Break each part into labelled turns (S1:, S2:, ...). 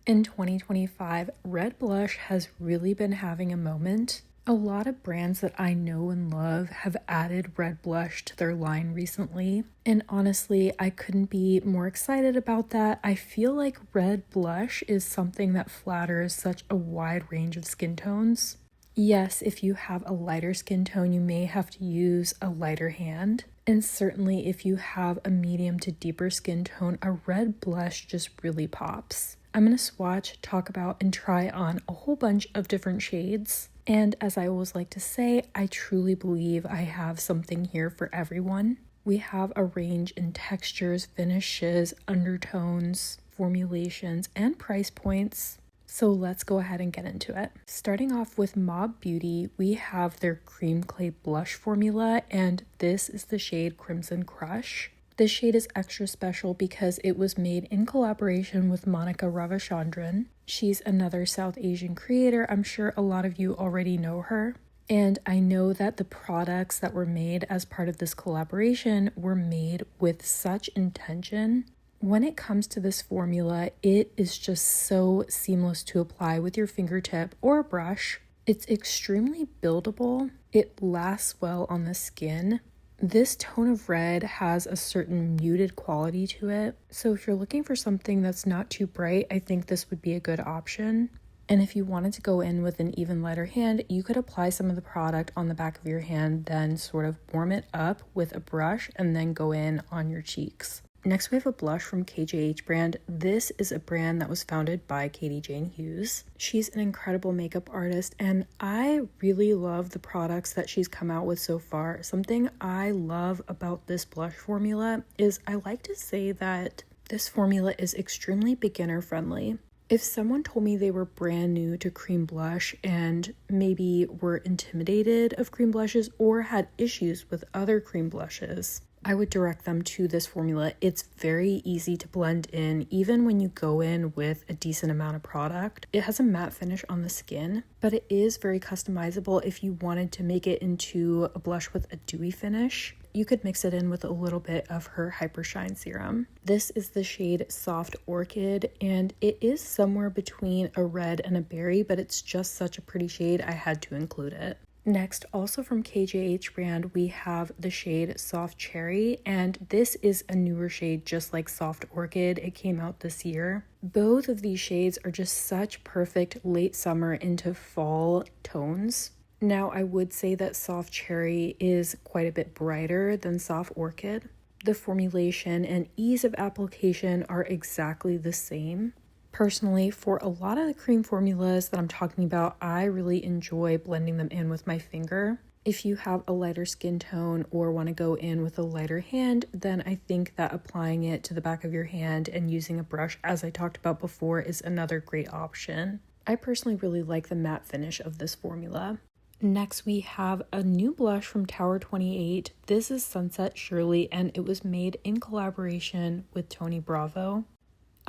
S1: In 2025, red blush has really been having a moment. A lot of brands that I know and love have added red blush to their line recently, and honestly, I couldn't be more excited about that. I feel like red blush is something that flatters such a wide range of skin tones. Yes, if you have a lighter skin tone, you may have to use a lighter hand. And certainly if you have a medium to deeper skin tone, a red blush just really pops. I'm going to swatch, talk about, and try on a whole bunch of different shades. And as I always like to say, I truly believe I have something here for everyone. We have a range in textures, finishes, undertones, formulations, and price points. So let's go ahead and get into it. Starting off with Mob Beauty, we have their Cream Clay Blush formula, and this is the shade Crimson Crush. This shade is extra special because it was made in collaboration with Monica Ravichandran. She's another South Asian creator. I'm sure a lot of you already know her. And I know that the products that were made as part of this collaboration were made with such intention. When it comes to this formula, it is just so seamless to apply with your fingertip or a brush. It's extremely buildable. It lasts well on the skin. This tone of red has a certain muted quality to it, so if you're looking for something that's not too bright, I think this would be a good option. And if you wanted to go in with an even lighter hand, you could apply some of the product on the back of your hand, then sort of warm it up with a brush and then go in on your cheeks. Next, we have a blush from KJH Brand. This is a brand that was founded by Katie Jane Hughes. She's an incredible makeup artist, and I really love the products that she's come out with so far. Something I love about this blush formula is I like to say that this formula is extremely beginner friendly. If someone told me they were brand new to cream blush and maybe were intimidated of cream blushes or had issues with other cream blushes, I would direct them to this formula. It's very easy to blend in, even when you go in with a decent amount of product. It has a matte finish on the skin, but it is very customizable. If you wanted to make it into a blush with a dewy finish, you could mix it in with a little bit of her Hyper Shine serum. This is the shade Soft Orchid, and it is somewhere between a red and a berry, but it's just such a pretty shade, I had to include it. Next, also from KJH Brand, we have the shade Soft Cherry, and this is a newer shade just like Soft Orchid. It came out this year. Both of these shades are just such perfect late summer into fall tones. Now, I would say that Soft Cherry is quite a bit brighter than Soft Orchid. The formulation and ease of application are exactly the same. Personally, for a lot of the cream formulas that I'm talking about, I really enjoy blending them in with my finger. If you have a lighter skin tone or want to go in with a lighter hand, then I think that applying it to the back of your hand and using a brush, as I talked about before, is another great option. I personally really like the matte finish of this formula. Next, we have a new blush from Tower 28. This is Sunset Shirley, and it was made in collaboration with Tony Bravo.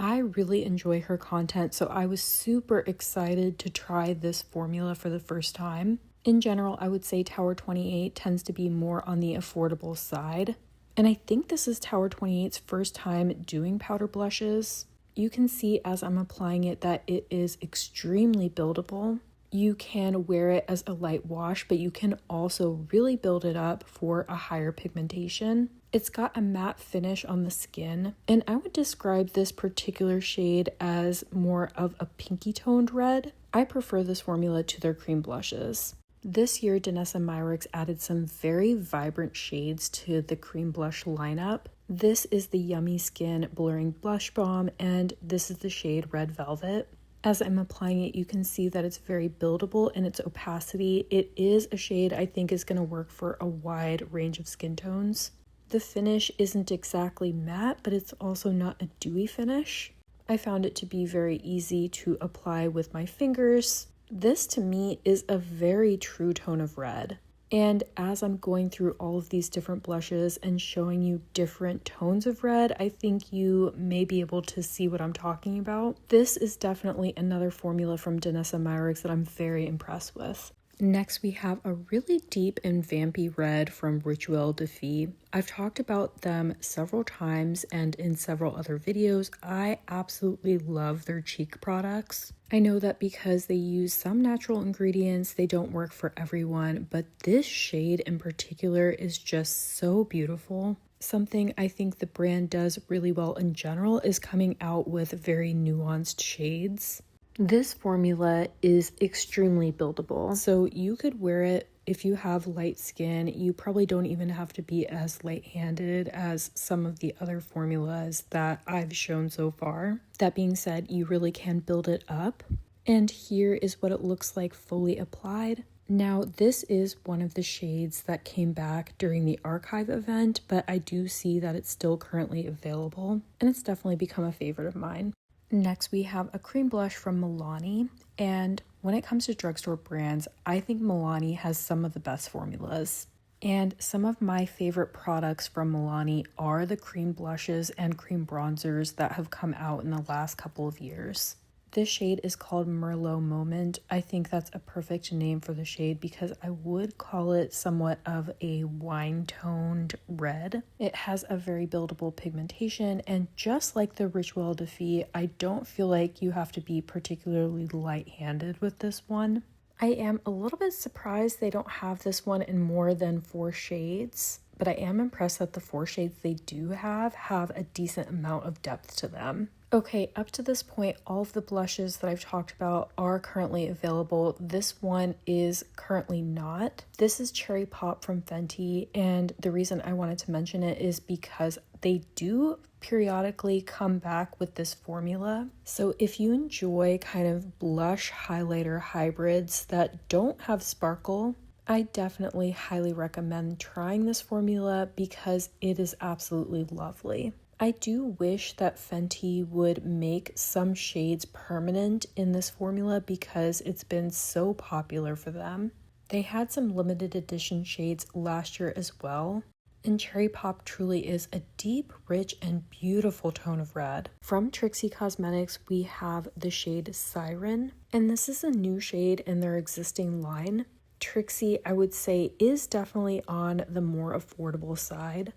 S1: I really enjoy her content, so I was super excited to try this formula for the first time. In general, I would say Tower 28 tends to be more on the affordable side, and I think this is Tower 28's first time doing powder blushes. You can see as I'm applying it that it is extremely buildable. You can wear it as a light wash, but you can also really build it up for a higher pigmentation. It's got a matte finish on the skin, and I would describe this particular shade as more of a pinky toned red. I prefer this formula to their cream blushes. This year, Danessa Myricks added some very vibrant shades to the cream blush lineup. This is the Yummy Skin Blurring Blush Balm, and this is the shade Red Velvet. As I'm applying it, you can see that it's very buildable in its opacity. It is a shade I think is going to work for a wide range of skin tones. The finish isn't exactly matte, but it's also not a dewy finish. I found it to be very easy to apply with my fingers. This to me is a very true tone of red. And as I'm going through all of these different blushes and showing you different tones of red, I think you may be able to see what I'm talking about. This is definitely another formula from Danessa Myricks that I'm very impressed with. Next, we have a really deep and vampy red from Rituel Defe. I've talked about them several times and in several other videos. I absolutely love their cheek products. I know that because they use some natural ingredients, they don't work for everyone, but this shade in particular is just so beautiful. Something I think the brand does really well in general is coming out with very nuanced shades. This formula is extremely buildable, so you could wear it if you have light skin. You probably don't even have to be as light-handed as some of the other formulas that I've shown so far. That being said, you really can build it up. And here is what it looks like fully applied. Now, this is one of the shades that came back during the archive event, but I do see that it's still currently available, and it's definitely become a favorite of mine. Next, we have a cream blush from Milani, and when it comes to drugstore brands, I think Milani has some of the best formulas. And some of my favorite products from Milani are the cream blushes and cream bronzers that have come out in the last couple of years. This shade is called Merlot Moment. I think that's a perfect name for the shade because I would call it somewhat of a wine-toned red. It has a very buildable pigmentation, and just like the Rituel Defe, I don't feel like you have to be particularly light-handed with this one. I am a little bit surprised they don't have this one in more than 4 shades, but I am impressed that the 4 shades they do have a decent amount of depth to them. Okay, up to this point, all of the blushes that I've talked about are currently available. This one is currently not. This is Cherry Pop from Fenty, and the reason I wanted to mention it is because they do periodically come back with this formula. So if you enjoy kind of blush highlighter hybrids that don't have sparkle, I definitely highly recommend trying this formula because it is absolutely lovely. I do wish that Fenty would make some shades permanent in this formula because it's been so popular for them. They had some limited edition shades last year as well, and Cherry Pop truly is a deep, rich, and beautiful tone of red. From Trixie Cosmetics, we have the shade Siren, and this is a new shade in their existing line. Trixie, I would say, is definitely on the more affordable side.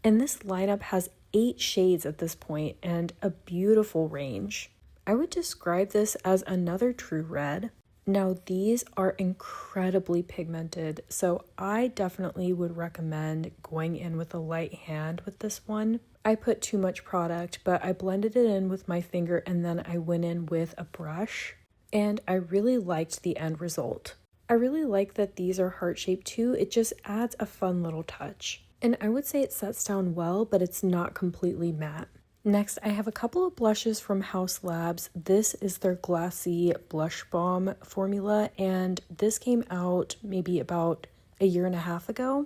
S1: And this lineup has 8 shades at this point and a beautiful range. I would describe this as another true red. Now, these are incredibly pigmented, so I definitely would recommend going in with a light hand with this one. I put too much product, but I blended it in with my finger and then I went in with a brush, and I really liked the end result. I really like that these are heart-shaped too. It just adds a fun little touch. And I would say it sets down well, but it's not completely matte. Next, I have a couple of blushes from Haus Labs. This is their Glossy Blush Balm formula, and this came out maybe about a year and a half ago.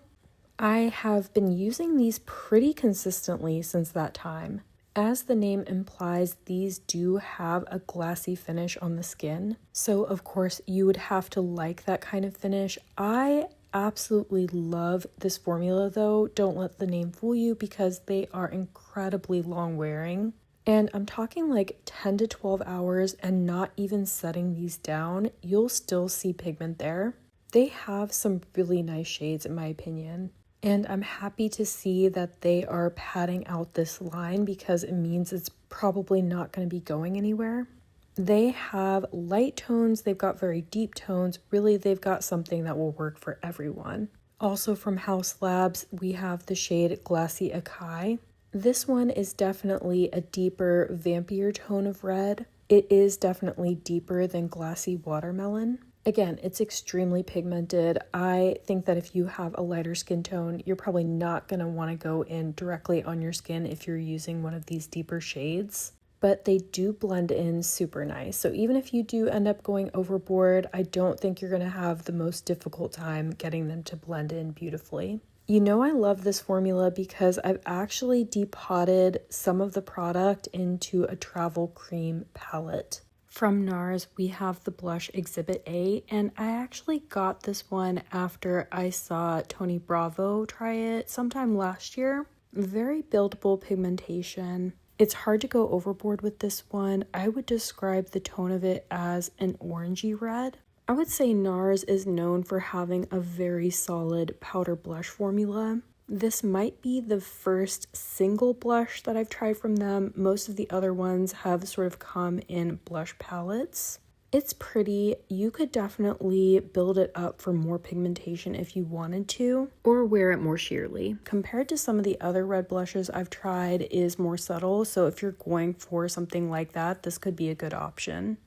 S1: I have been using these pretty consistently since that time. As the name implies, these do have a glassy finish on the skin. So of course you would have to like that kind of finish. I absolutely love this formula though. Don't let the name fool you because they are incredibly long wearing. And I'm talking like 10 to 12 hours and not even setting these down, you'll still see pigment there. They have some really nice shades in my opinion. And I'm happy to see that they are padding out this line because it means it's probably not going to be going anywhere. They have light tones, they've got very deep tones. Really, they've got something that will work for everyone. Also from Haus Labs, we have the shade Glassy Acai. This one is definitely a deeper, vampier tone of red. It is definitely deeper than Glassy Watermelon. Again, it's extremely pigmented. I think that if you have a lighter skin tone, you're probably not going to want to go in directly on your skin if you're using one of these deeper shades. But they do blend in super nice. So even if you do end up going overboard, I don't think you're going to have the most difficult time getting them to blend in beautifully. You know I love this formula because I've actually depotted some of the product into a travel cream palette. From Nars, we have the blush Exhibit A, and I actually got this one after I saw Tony Bravo try it sometime last year. Very buildable pigmentation. It's hard to go overboard with this one. I would describe the tone of it as an orangey red. I would say Nars is known for having a very solid powder blush formula. This might be the first single blush that I've tried from them. Most of the other ones have sort of come in blush palettes. It's pretty. You could definitely build it up for more pigmentation if you wanted to, or wear it more sheerly. Compared to some of the other red blushes I've tried, it is more subtle, so if you're going for something like that, this could be a good option.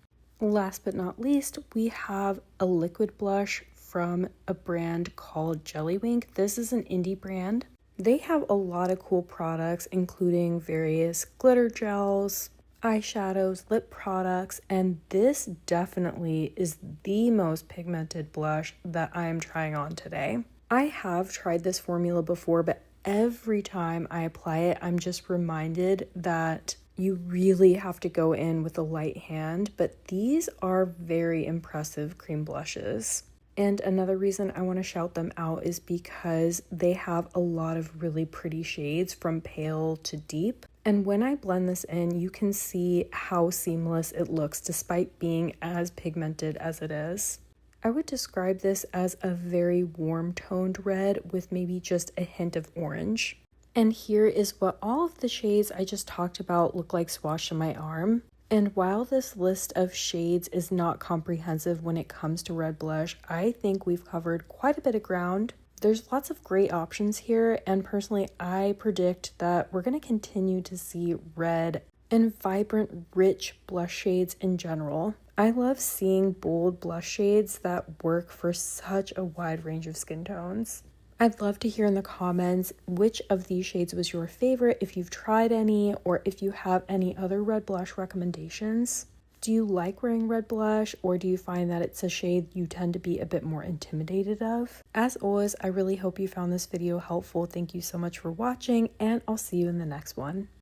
S1: Last but not least, we have a liquid blush from a brand called Jellywink. This is an indie brand. They have a lot of cool products, including various glitter gels, eyeshadows, lip products, and this definitely is the most pigmented blush that I am trying on today. I have tried this formula before, but every time I apply it, I'm just reminded that you really have to go in with a light hand, but these are very impressive cream blushes. And another reason I want to shout them out is because they have a lot of really pretty shades from pale to deep. And when I blend this in, you can see how seamless it looks despite being as pigmented as it is. I would describe this as a very warm toned red with maybe just a hint of orange. And here is what all of the shades I just talked about look like swatched on my arm. And while this list of shades is not comprehensive when it comes to red blush, I think we've covered quite a bit of ground. There's lots of great options here, and personally, I predict that we're going to continue to see red and vibrant, rich blush shades in general. I love seeing bold blush shades that work for such a wide range of skin tones. I'd love to hear in the comments which of these shades was your favorite, if you've tried any, or if you have any other red blush recommendations. Do you like wearing red blush, or do you find that it's a shade you tend to be a bit more intimidated of? As always, I really hope you found this video helpful. Thank you so much for watching, and I'll see you in the next one.